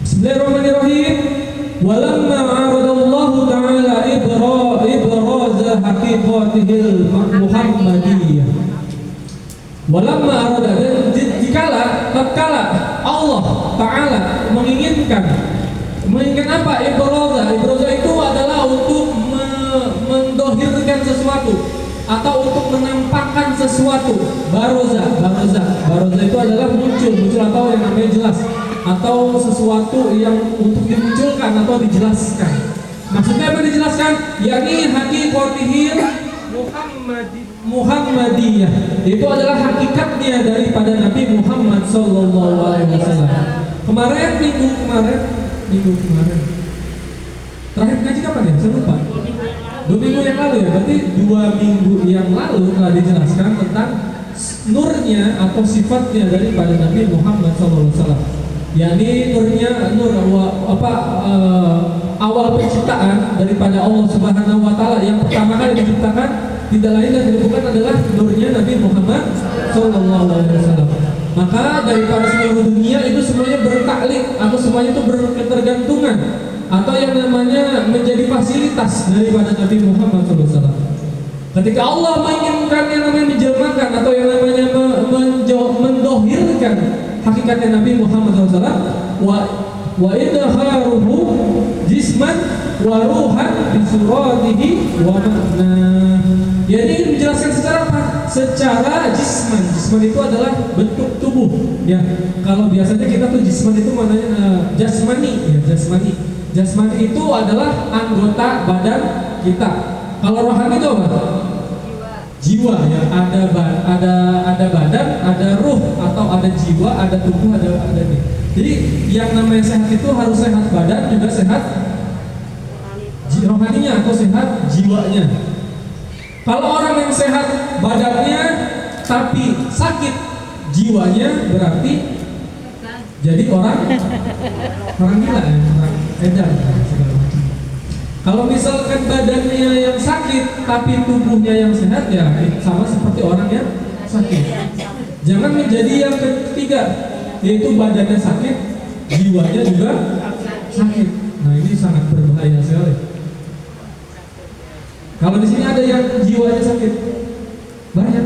Bismillahirrahmanirrahim. Walamma aradallahu ta'ala ibraza haqiqatihil Muhammadiyah. Walamma arada, dan tatkala Allah Ta'ala menginginkan apa? Ibraza itu adalah untuk mendohirkan sesuatu atau untuk menampakkan sesuatu. Baroza itu adalah muncul atau yang namanya jelas, atau sesuatu yang untuk dimunculkan atau dijelaskan. Maksudnya apa dijelaskan? Yakni haqiqatihil Muhammadiyah. Itu adalah hakikatnya daripada Nabi Muhammad SAW. Minggu kemarin. Terakhir ngaji kapan ya? Saya lupa. 2 minggu yang lalu ya. Berarti 2 minggu yang lalu telah dijelaskan tentang nurnya atau sifatnya daripada Nabi Muhammad SAW. yakni awal penciptaan daripada Allah Subhanahu wa taala yang pertama kali diciptakan tidak lain dan tidak bukan adalah nurnya Nabi Muhammad sallallahu alaihi wasallam. Maka daripada seluruh dunia itu semuanya bertaklid atau semuanya itu berketergantungan atau yang namanya menjadi fasilitas daripada Nabi Muhammad sallallahu alaihi wasallam. Ketika Allah menginginkan yang namanya menjelmakan atau yang namanya mendohirkan hakikatnya Nabi Muhammad SAW, wa idharuhu jisman wa ruhan bi suratihi wa makna. Jadi ini menjelaskan secara apa? Secara jisman. Jisman itu adalah bentuk tubuh. Ya, kalau biasanya kita tuh jisman itu maknanya jasmani, ya, jasmani. Jasmani itu adalah anggota badan kita. Kalau rohani itu apa? Jiwa, ya, ada badan, ada ruh atau ada jiwa, ada tubuh, ada ini. Jadi yang namanya sehat itu harus sehat badan juga sehat rohaninya atau sehat jiwanya. Kalau orang yang sehat badannya tapi sakit jiwanya berarti jadi orang gila, ya, orang edan. Kalau misalkan badannya yang sakit tapi tubuhnya yang sehat, ya sama seperti orang yang sakit. Jangan menjadi yang ketiga, yaitu badannya sakit, jiwanya juga sakit. Nah, ini sangat berbahaya sekali. Kalau di sini ada yang jiwanya sakit, banyak.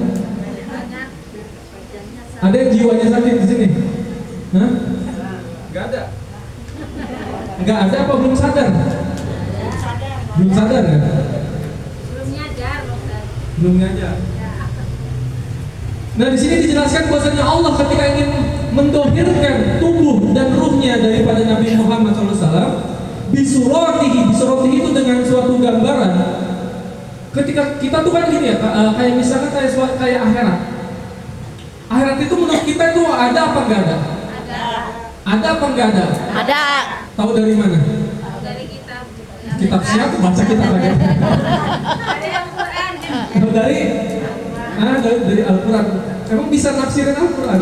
Ada yang jiwanya sakit di sini? Hah? Gak ada. Gak ada apa belum sadar? Belum sadar ya? Belum nyadar. Nah, di sini dijelaskan bahwasanya Allah ketika ingin mendohirkan tubuh dan ruhnya daripada Nabi Muhammad SAW, bisuratihi itu dengan suatu gambaran. Ketika kita tuh kan gini ya, kayak misalkan kayak akhirat. Akhirat itu menurut kita itu ada apa enggak ada? Ada apa enggak ada? Ada. Tahu dari mana? Kitab siapa? Baca kitab lagi. Dari Al-Quran. Emang bisa nafsirin Al-Quran?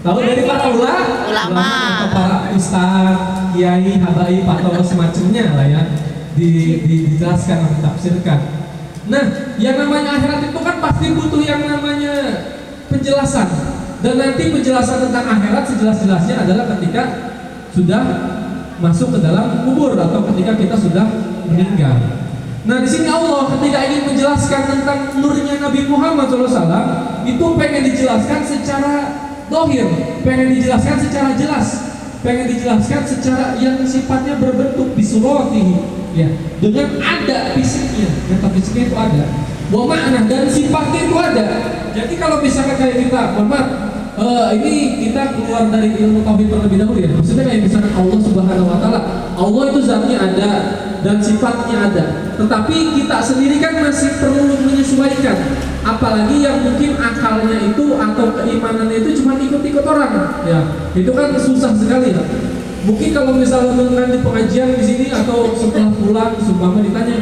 Tahu dari para ulama atau para ustaz, kiai, habaib atau semacamnya lah ya, dijelaskan atau ditafsirkan. Nah, yang namanya akhirat itu kan pasti butuh yang namanya penjelasan. Dan nanti penjelasan tentang akhirat sejelas-jelasnya adalah ketika sudah masuk ke dalam kubur atau ketika kita sudah meninggal. Nah, di sini Allah ketika ingin menjelaskan tentang nurnya Nabi Muhammad SAW itu pengen dijelaskan secara dohir, pengen dijelaskan secara jelas, pengen dijelaskan secara yang sifatnya berbentuk bisuratihi, ya, dengan ada fisiknya, kata fisiknya itu ada, wa makna dan sifatnya itu ada. Jadi kalau misalkan kayak kita, ini kita keluar dari ilmu tauhid terlebih dahulu ya. Maksudnya kayak misalkan Allah Subhanahu wa taala, Allah itu zatnya ada dan sifatnya ada. Tetapi kita sendiri kan masih perlu menyesuaikan. Apalagi yang mungkin akalnya itu atau keimanannya itu cuma ikut-ikut orang. Ya, itu kan susah sekali ya. Mungkin kalau misalnya di pengajian di sini atau setelah pulang sumpama ditanya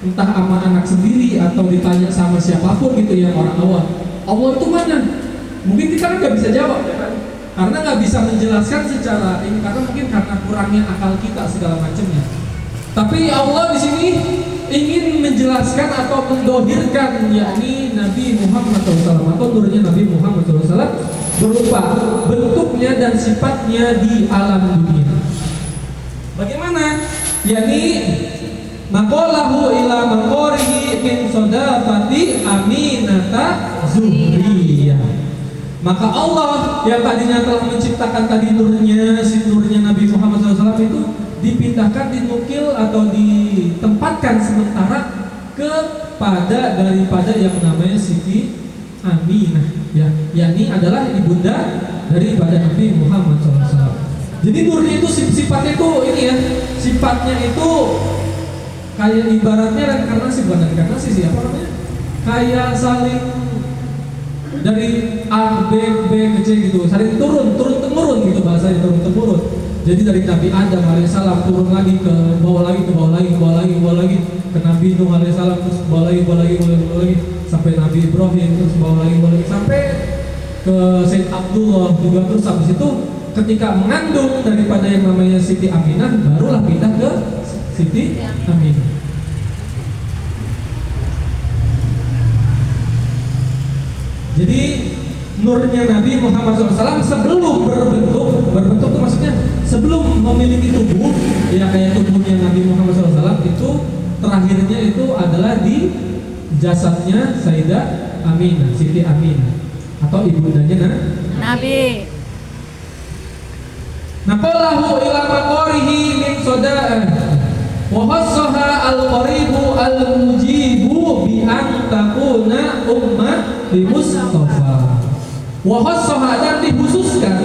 entah sama anak sendiri atau ditanya sama siapapun gitu ya orang awam, Allah itu mana? Mungkin kita kan nggak bisa jawab ya kan? Karena nggak bisa menjelaskan secara ini karena mungkin karena kurangnya akal kita segala macamnya. Tapi Allah di sini ingin menjelaskan atau mendohirkan yakni Nabi Muhammad SAW atau nurnya Nabi Muhammad SAW berupa bentuknya dan sifatnya di alam dunia. Bagaimana? Yani maqalahu ila maqarihi min sodafati aminata zuhriyah. Maka Allah yang tadinya telah menciptakan tadi nurnya, si nurnya Nabi Muhammad SAW itu dipindahkan, dinukil atau ditempatkan sementara kepada daripada yang namanya Siti Aminah, ya, yakni adalah ibunda daripada Nabi Muhammad SAW. Jadi nurnya itu sifatnya itu ini ya, sifatnya itu kayak ibaratnya reinkarnasi, bukan reinkarnasi sih, apa namanya? Kayak saling dari A, B, B ke C gitu, saling turun temurun gitu bahasanya, turun temurun. Jadi dari Nabi Adam alaihissalam turun lagi ke bawah lagi, ke bawah lagi, ke bawah lagi, ke bawah lagi, ke Nabi Nuh alaihissalam, terus ke bawah lagi, bawah lagi, bawah lagi, sampai Nabi Ibrahim, terus bawah lagi, sampai ke Said Abdullah juga. Terus habis itu ketika mengandung daripada yang namanya Siti Aminah, barulah pindah ke Siti Aminah. Jadi nurnya Nabi Muhammad SAW sebelum berbentuk itu maksudnya sebelum memiliki tubuh, ya kayak tubuhnya Nabi Muhammad SAW itu terakhirnya itu adalah di jasadnya Sayyidah Aminah, Siti Aminah atau ibundanya Nabi. Naqalahu ila maqarihi min soda'ah wa khassaha al-qaribu al-mujibu bi an takuna ummah di Mustafa. Wa khassaha, dan dikhususkan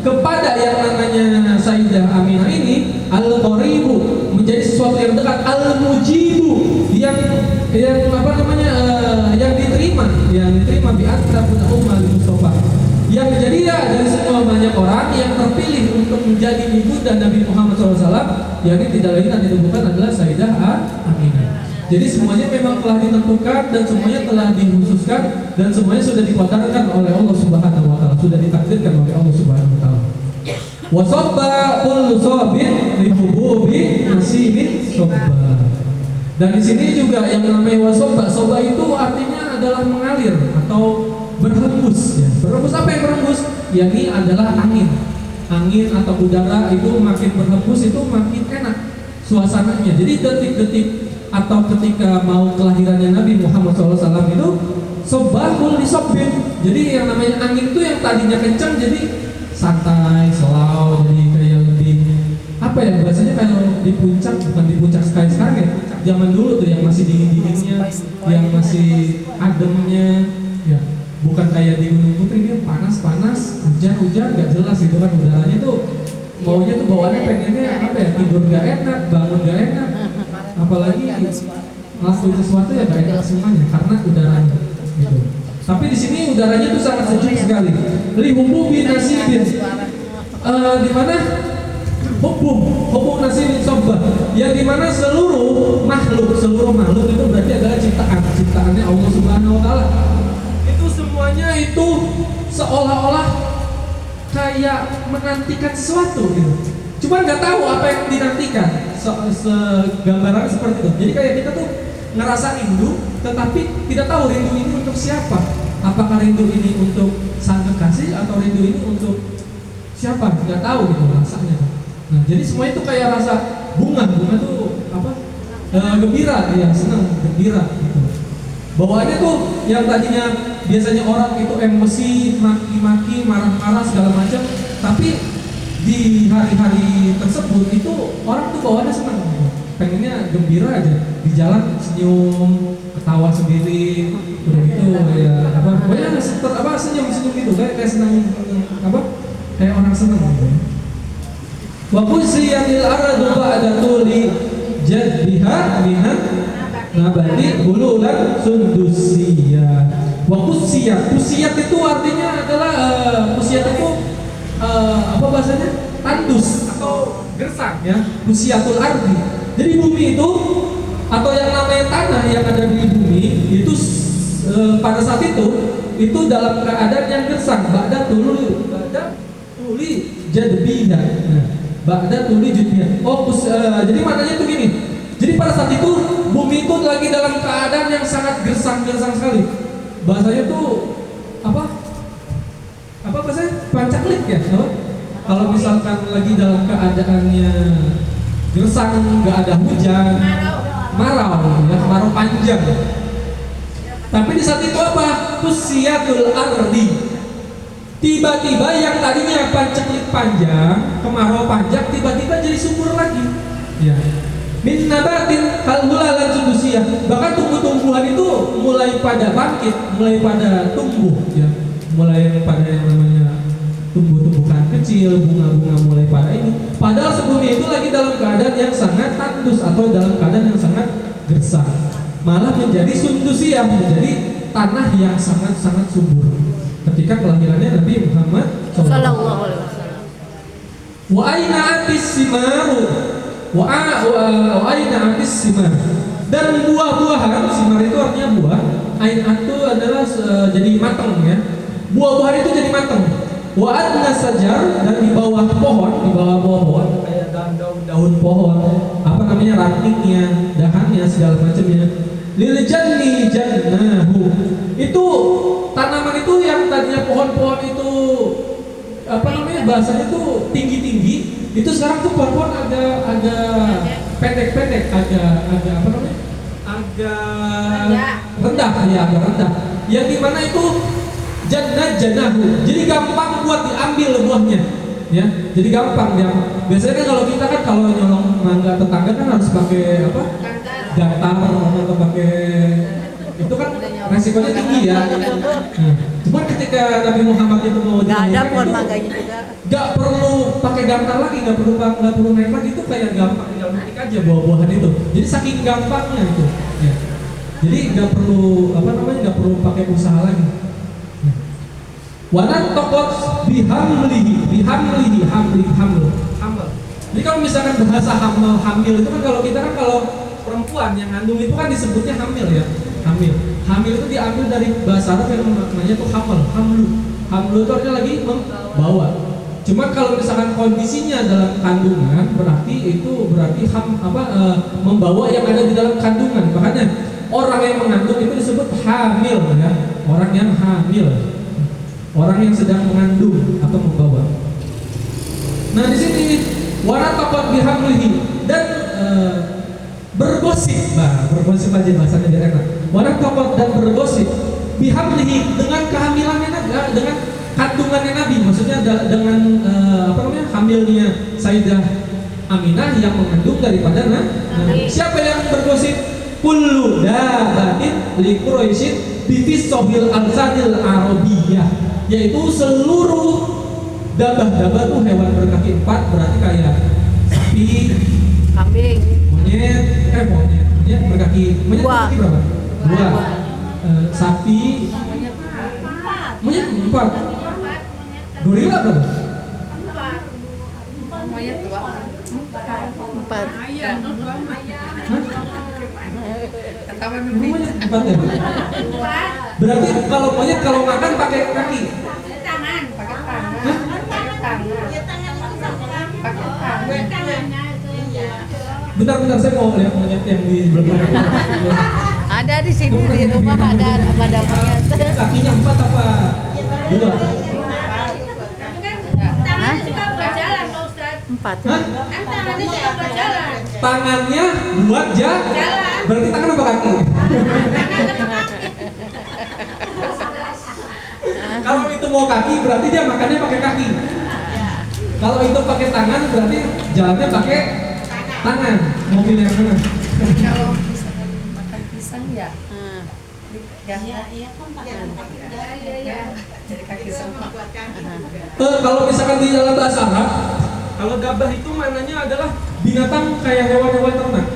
kepada yang namanya Sayyidah Aminah ini al-qaribu, menjadi sesuatu yang dekat, al-mujibu yang apa namanya yang diterima bi an takuna ummah di Mustafa, yang jadi ya dari semua banyak orang yang terpilih untuk menjadi ibunda Nabi Muhammad SAW, yakni tidak lain dan tidak bukan adalah Sayyidah Aminah. Jadi semuanya memang telah ditentukan dan semuanya telah dikhususkan dan semuanya sudah diqadarkan oleh Allah Subhanahu wa taala, sudah ditakdirkan oleh Allah Subhanahu wa taala. Wa sabba kullu sabin li hububi nasibin sabba. Dan di sini juga yang namanya wasobba, soba itu artinya adalah mengalir atau berhembus, ya. Berhembus, apa yang berhembus? Yakni adalah angin atau udara itu makin berhembus itu makin enak suasananya. Jadi detik-detik atau ketika mau kelahirannya Nabi Muhammad SAW itu sobahul disobin. Jadi yang namanya angin itu yang tadinya kencang jadi santai, slow, jadi kayak lebih apa ya bahasanya, kalau di puncak, bukan di puncak sekarang ya, zaman dulu tuh yang masih dinginnya, yang masih ademnya, ya. Bukan kayak di Gunung Putri, dia panas, hujan gak jelas gitu kan udaranya tuh, maunya tuh bawaannya pengennya apa ya, tidur gak enak, bangun gak enak, apalagi langsung sesuatu ya gak enak semuanya karena udaranya gitu. Tapi di sini udaranya tuh sangat sejuk sekali. Lihububi nasibin, di mana hubub nasibin sobah, yang dimana seluruh makhluk itu berarti adalah ciptaannya Allah Subhanahu wa taala. Semuanya itu seolah-olah kayak menantikan sesuatu gitu. Cuma nggak tahu apa yang dinantikan. Gambaran seperti itu. Jadi kayak kita tuh ngerasa rindu, tetapi tidak tahu rindu ini untuk siapa. Apakah rindu ini untuk sang kekasih atau rindu ini untuk siapa? Nggak tahu gitu rasanya. Nah, jadi semua itu kayak rasa bunga tuh apa? Gembira, ya senang, gembira gitu. Bawaannya tuh yang tadinya biasanya orang itu emosi, maki-maki, marah-marah segala macam, tapi di hari-hari tersebut itu orang tuh bawaannya senang, pengennya gembira aja, di jalan senyum, ketawa sendiri, udah gitu ya apa, pokoknya senyum gitu, kayak senang apa, kayak orang senang gitu. Wa qusiyatil ardu ba'da tuli jadbiha minan nabati bululan sundusiyah. Wa kusiyat itu artinya adalah kusiyat itu apa bahasanya, tandus atau gersang ya, kusiyatul ardi. Jadi bumi itu atau yang namanya tanah yang ada di bumi itu pada saat itu dalam keadaan yang gersang. Ba'da tuli jadbiha. Nah, ba'da tuli jadbiha. Jadi maknanya itu gini. Jadi pada saat itu bumi itu lagi dalam keadaan yang sangat gersang sekali. Bahasanya tuh apa? balik ya, no? Kalau misalkan lagi dalam keadaannya gersang, nggak ada hujan, marau panjang. Tapi di saat itu apa? Kusyatul ardi. Tiba-tiba yang tadinya panceklik panjang, kemarau panjang, tiba-tiba jadi subur lagi. Ya. Min nabatin kalhulalan sundusiyah. Bahkan tumbuh-tumbuhan itu mulai pada bangkit, mulai pada tumbuh, ya. Mulai pada yang namanya tumbuh-tumbuhan kecil, bunga-bunga mulai pada ini. Padahal sebelumnya itu lagi dalam keadaan yang sangat tandus atau dalam keadaan yang sangat gersang. Malah menjadi sundusiyah, menjadi tanah yang sangat-sangat subur. Ketika kelahirannya Nabi Muhammad sallallahu alaihi wasallam. Wa aina atis simaru. Wa aina atis simar. Dan buah-buahan, simar itu artinya buah. Ain itu adalah jadi matang ya. Buah-buahan itu jadi matang. Wa adna sajar, dan di bawah pohon kayak daun pohon, apa namanya, rantingnya, dahannya, segala macamnya. Lil janni jannahu. Itu tanaman itu yang tadinya pohon-pohon itu apa namanya, bahasanya itu tinggi-tinggi, itu sekarang tuh pohon-pohon agak pendek-pendek, agak apa namanya, agak rendah ya, agak rendah. Yang dimana itu janahu, jadi gampang buat diambil buahnya, ya. Jadi gampang ya. Biasanya kan kalau kita kan kalau nyolong mangga tetangga kan harus pakai apa? Gatar atau pakai, itu kan resikonya tinggi ya. Nah, cuman ketika Nabi Muhammad itu mau nggak ada pohon mangganya juga, nggak perlu pakai gatar lagi, nggak perlu naik lagi, itu kayak gampang tinggal petik aja buah-buahan itu. Jadi saking gampangnya itu, ya. Jadi nggak perlu apa namanya, nggak perlu pakai usaha lagi. Wanan tokot bihamlihi hamil. Jadi kalau misalkan bahasa hamil itu kan, kalau kita kan kalau perempuan yang ngandung itu kan disebutnya hamil ya. Hamil itu diambil dari bahasa Arab yang maknanya tuh hamlu itu artinya lagi membawa. Cuma kalau misalkan kondisinya dalam kandungan, berarti membawa yang ada di dalam kandungan. Makanya orang yang mengandung itu disebut hamil ya. Orang yang hamil, orang yang sedang mengandung atau membawa. Nah di sini wara taqat bihamlihi, dan bergosip aja bahasanya biar enak. Wara taqat, dan bergosip bihamlihi, dengan kehamilannya Nabi, dengan kandungannya Nabi, maksudnya dengan hamilnya Sayyidah Aminah yang mengandung daripada Nabi. Siapa yang bergosip? Kullu dabatin li Quraisyin bifisohil alsanil arabiyah, yaitu seluruh dabah tuh hewan berkaki 4, berarti kayak sapi, kambing, monyet berkaki, monyet berkaki berapa? 2. Sapi, monyet 4. Gorila berapa? 4. Monyet 4 ya? Berarti kalau monyet kalau makan pakai kaki? Bentar, saya mau lihat monyet yang di belakang. Ada di sini di rumah, ada monyet. Kakinya 4 apa? 2? Hah? 4. Tangannya buat jalan. Berarti tangan apa kaki? Kalau itu mau kaki, berarti dia makannya pakai kaki. Kalau itu pakai tangan, berarti jalannya pakai tangan. Mau pilih yang mana? Kalau misalkan makan pisang ya, jadi kaki semua. Kalau misalkan di dalam bahasa Arab, kalau dabah itu maknanya adalah binatang kayak hewan-hewan ternak,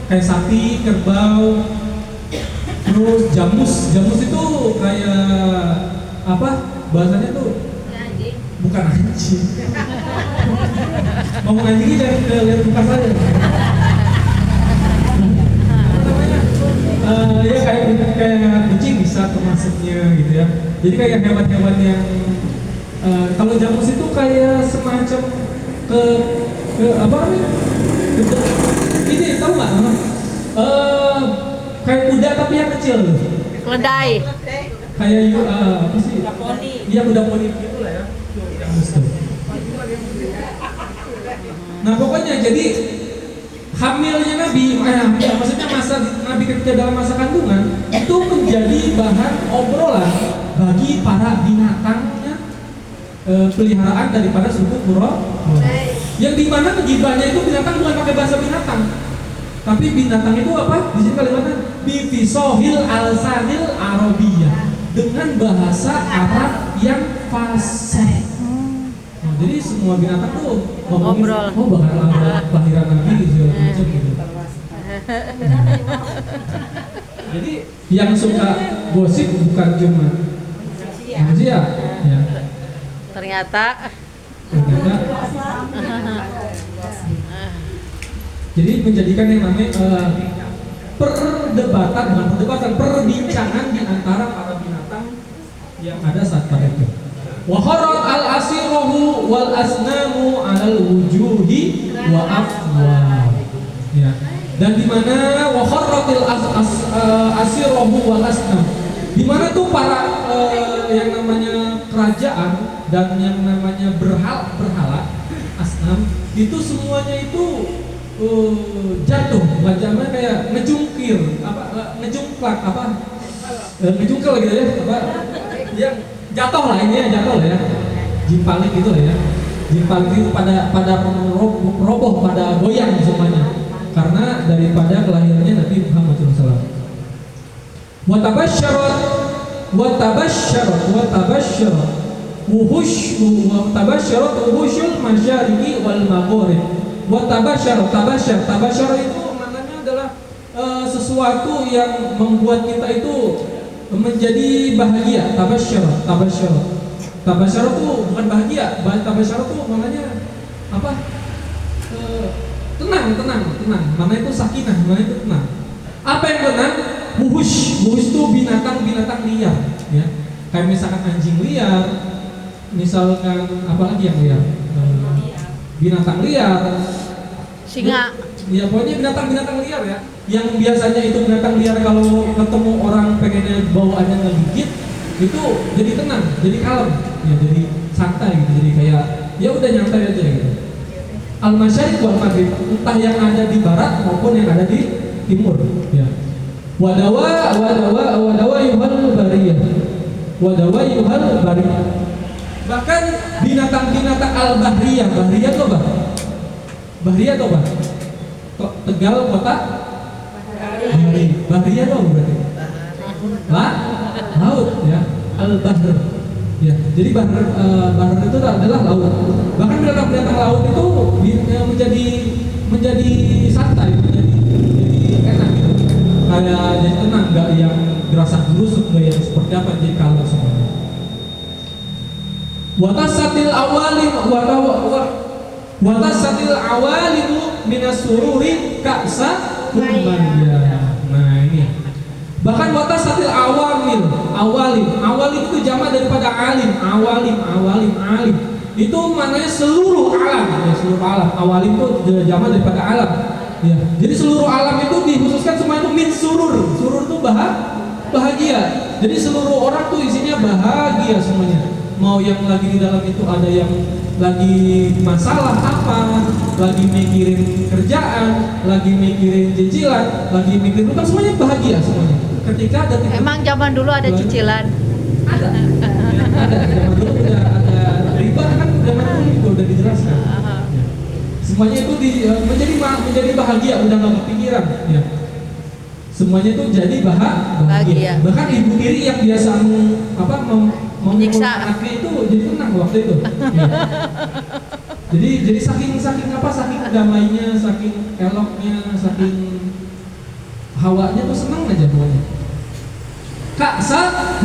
kayak sapi, kerbau, terus jamus. Jamus itu kayak apa? Bahasanya tuh bukan anjing. Ngomong anjing ini jangan lihat muka saya. Ya kayak kucing bisa termasuknya gitu ya. Jadi kayak hewan-hewan yang kalau jamus itu kayak semacam ke apa namanya? Ini tahu nggak? Kayak kuda tapi yang kecil. Keledai. Kayak apa sih? Iya, kuda poni gitu lah ya. Jamus tuh. Nah pokoknya jadi hamilnya Nabi, maksudnya masa Nabi ketika dalam masa kandungan itu menjadi bahan obrolan bagi para binatangnya peliharaan daripada suku Quraisy. Yang dimana gibahnya itu binatang bukan pakai bahasa binatang, tapi binatang itu apa? Di sini kalimatnya bifisohil alsanil arabiyah, dengan bahasa Arab yang fasih. Nah, jadi semua binatang tuh ngomongin, oh bakal ada kelahiran Nabi segala macam gitu. Jadi yang suka gosip bukan cuma manusia, ya. Ternyata jadi menjadikan yang namanya perbincangan di antara para binatang yang ada saat pada itu. Wa kharat al asirahu wal asnamu alal wujuhi wa afwah. Ya. Dan di mana wa kharatil asirahu wal asnam. Di mana tuh para yang namanya kerajaan dan yang namanya berhala asnam itu semuanya itu jatuh, wajahnya kayak ngejungkir, ngejungklak ngejungkel gitu ya, yang jatuh lah ini ya, jatuh lah ya, jimpalik gitu lah ya, jimpalik itu pada roboh, pada goyang semuanya, karena daripada kelahirannya Nabi Muhammad SAW. Watabasyarat wuhushul masyariki wal maghrib. Tabasyar itu maknanya adalah sesuatu yang membuat kita itu menjadi bahagia. Tabasyar itu bukan bahagia. Tabasyar itu maknanya apa? Tenang. Maknanya itu sakinah, maknanya itu tenang. Apa yang tenang? Wuhush itu binatang liar, ya. Kayak misalkan anjing liar, misalkan apa lagi yang liar? Binatang liar, singa. Ya pokoknya binatang liar ya. Yang biasanya itu binatang liar kalau ketemu orang pengennya bawaannya ngegigit, itu jadi tenang, jadi kalem, ya jadi santai gitu, jadi kayak ya udah nyantai aja gitu. Al-Masyariq wal Maghrib, entah yang ada di barat maupun yang ada di timur, ya. Wadawa yuhal bariyah. Bahkan binatang-binatang al-bahriyah, bahriyah tuh apa? Tegal kota bahriyah tuh berarti laut ya, al-bahr ya. Jadi bahr itu adalah laut. Bahkan binatang-binatang laut itu menjadi santai, menjadi enak gitu. Kayak jadi tenang, nggak yang gerasa gerusuk, nggak yang seperti apa, jadi kalem semuanya. Watasatil awalimu minas sururi ka'sa humayya. Nah ini. Bahkan watasatil awalim itu jamak daripada alim. Itu maknanya seluruh alam, ya, seluruh alam. Awalim itu jamak daripada alam. Ya. Jadi seluruh alam itu dikhususkan semua itu min surur. Surur itu bahagia. Jadi seluruh orang tuh isinya bahagia semuanya. Mau yang lagi di dalam itu ada yang lagi masalah apa, lagi mikirin kerjaan, lagi mikirin cicilan, lagi mikirin utang, semuanya bahagia semuanya. Ketika ada Emang zaman dulu ada cicilan? Ada. Zaman dulu udah ada riba kan, zaman dulu juga udah dijelaskan. Ya. Semuanya itu menjadi bahagia, udah nggak kepikiran. Ya. Semuanya itu jadi bahagia. Bahkan ibu tiri yang biasa menyiksa anaknya itu jadi tenang waktu itu. Ya. Jadi saking damainya, saking eloknya, saking hawanya tuh senang aja pokoknya. Ka'sa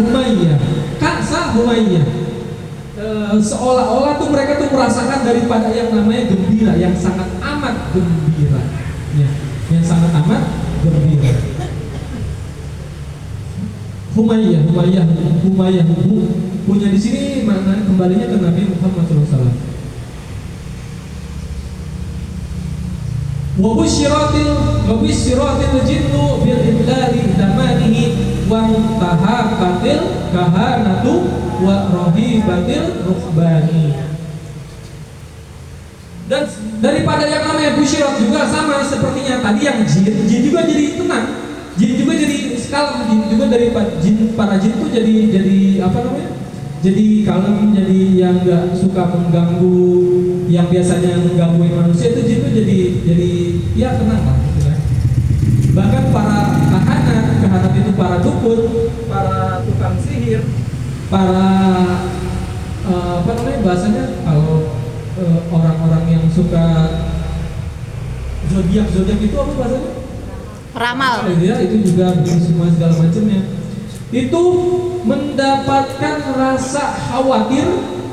Humayyah. Seolah-olah tuh mereka tuh merasakan daripada yang namanya gembira, yang sangat amat gembira. Ya, yang sangat amat gembira. Humayyah punya di sini makna kembalinya ke Nabi Muhammad SAW. Wa busyiratil jinnu bil imlali damanihi wa tahaqatil kahanatu wa rahibatil ruhbani. Dan daripada yang namanya busyirat juga sama sepertinya tadi yang jin juga jadi tenang. Jin juga jadi kalem, jin juga dari para jin tuh jadi apa namanya? Jadi kalem, jadi yang nggak suka mengganggu, yang biasanya mengganggu manusia itu jin tuh jadi ya tenang lah gitu kan. Bahkan para kahanat itu para dukun, para tukang sihir, para apa namanya bahasanya kalau orang-orang yang suka zodiak itu apa bahasanya? Ramal. Ya, itu juga semua segala macamnya. Itu mendapatkan rasa khawatir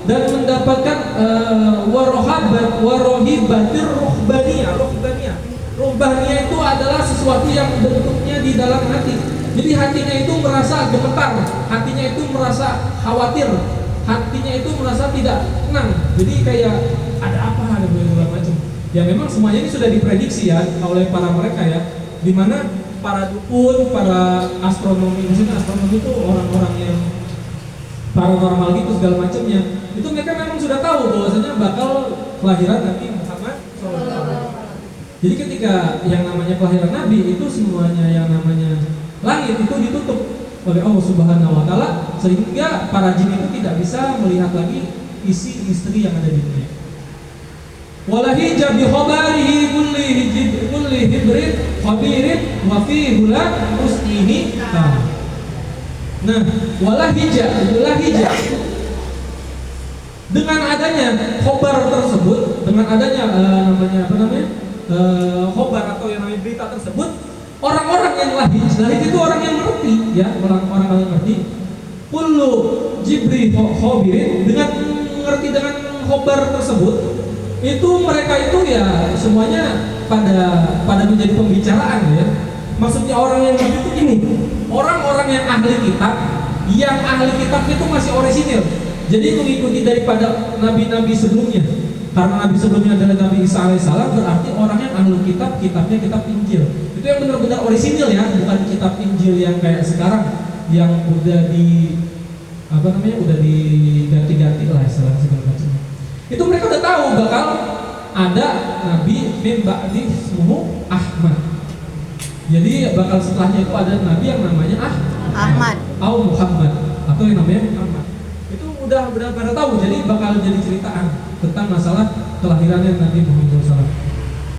dan mendapatkan warohibatir rohbaniyah. Rohbaniyah itu adalah sesuatu yang bentuknya di dalam hati. Jadi hatinya itu merasa gemetar, hatinya itu merasa khawatir, hatinya itu merasa tidak tenang. Jadi kayak ada apa, ada segala macam. Ya memang semuanya ini sudah diprediksi ya oleh para mereka ya, di mana para dukun, para astronomi, misalnya astronomi itu orang-orang yang paranormal gitu segala macamnya. Itu mereka memang sudah tahu bahwasanya bakal kelahiran Nabi Muhammad SAW. Jadi ketika yang namanya kelahiran Nabi itu semuanya yang namanya langit itu ditutup oleh Allah Subhanahu wa taala sehingga para jin itu tidak bisa melihat lagi isi misteri yang ada di dunia. Walahi jabi khabarihi kulli hibrin khabirin wa fi hula usnihi. Nah, walahija dengan adanya khobar tersebut, dengan adanya khobar atau yang namanya berita tersebut, orang-orang yang lahij itu orang yang mengerti ya, orang-orang yang mengerti. Kullu jibri khabirin, dengan mengerti dengan khobar tersebut, itu mereka itu ya semuanya pada menjadi pembicaraan ya. Maksudnya orang yang ngerti itu ini, orang-orang yang ahli kitab itu masih orisinil. Jadi mengikuti daripada nabi-nabi sebelumnya. Karena nabi sebelumnya adalah Nabi Isa alaihissalam, berarti orang yang ahli kitab, kitabnya kitab Injil. Itu yang benar-benar orisinil ya, bukan kitab Injil yang kayak sekarang yang udah udah diganti-ganti lah istilah segala macam. Itu mereka udah tahu bakal ada nabi min ba'di ismuhu Ahmad. Jadi bakal setelahnya itu ada nabi yang namanya Ahmad atau Muhammad atau yang namanya Muhammad. Itu udah benar-benar tahu. Jadi bakal jadi ceritaan tentang masalah kelahirannya Nabi Muhammad SAW.